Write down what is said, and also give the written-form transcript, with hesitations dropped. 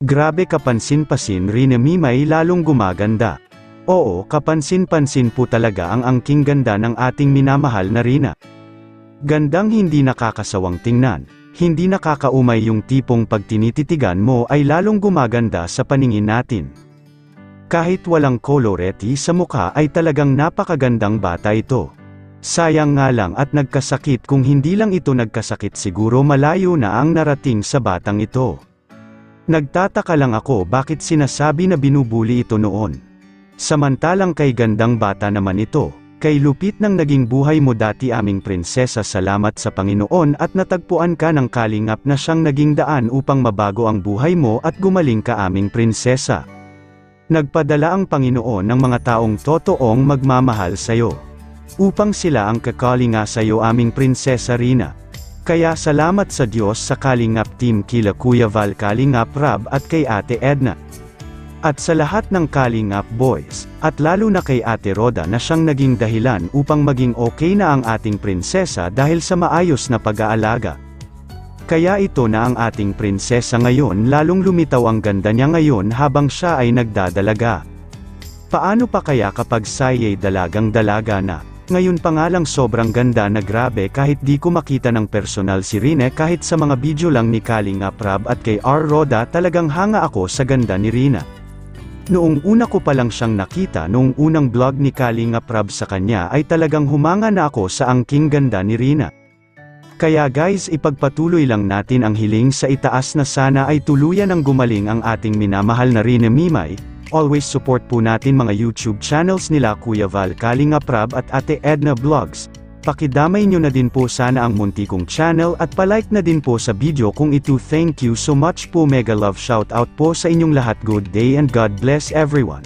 Grabe kapansin-pasin rin ni Mimay lalong gumaganda. Oo, kapansin-pansin po talaga ang angking ganda ng ating minamahal na Rina. Gandang hindi nakakasawang tingnan, hindi nakakaumay yung tipong pag tinititigan mo ay lalong gumaganda sa paningin natin. Kahit walang koloreti sa mukha ay talagang napakagandang bata ito. Sayang nga lang at nagkasakit kung hindi lang ito nagkasakit siguro malayo na ang narating sa batang ito. Nagtataka lang ako bakit sinasabi na binubuli ito noon. Samantalang kay gandang bata naman ito, kay lupit ng naging buhay mo dati aming prinsesa, salamat sa Panginoon at natagpuan ka ng kalingap na siyang naging daan upang mabago ang buhay mo at gumaling ka aming prinsesa. Nagpadala ang Panginoon ng mga taong totoong magmamahal sayo, upang sila ang kakalinga sayo aming prinsesa Rina. Kaya salamat sa Diyos sa Kalingap team kila Kuya Val Kalingap Rab at kay Ate Edna. At sa lahat ng Kalingap boys, at lalo na kay Ate Roda na siyang naging dahilan upang maging okay na ang ating prinsesa dahil sa maayos na pag-aalaga. Kaya ito na ang ating prinsesa ngayon, lalong lumitaw ang ganda niya ngayon habang siya ay nagdadalaga. Paano pa kaya kapag sayay dalagang-dalaga na? Ngayon pa nga lang sobrang ganda na grabe kahit di ko makita ng personal si Rina, kahit sa mga video lang ni Kalingap Rab at kay R. Roda talagang hanga ako sa ganda ni Rina. Noong una ko pa lang siyang nakita noong unang vlog ni Kalingap Rab sa kanya ay talagang humanga na ako sa angking ganda ni Rina. Kaya guys, ipagpatuloy lang natin ang hiling sa itaas na sana ay tuluyan ang gumaling ang ating minamahal na Rina Mimay. Always support po natin mga YouTube channels nila Kuya Val Kalingap Rab at Ate Edna Vlogs. Pakidamay nyo na din po sana ang munti kong channel at palike na din po sa video kung ito. Thank you so much po, mega love shout out po sa inyong lahat. Good day and God bless everyone.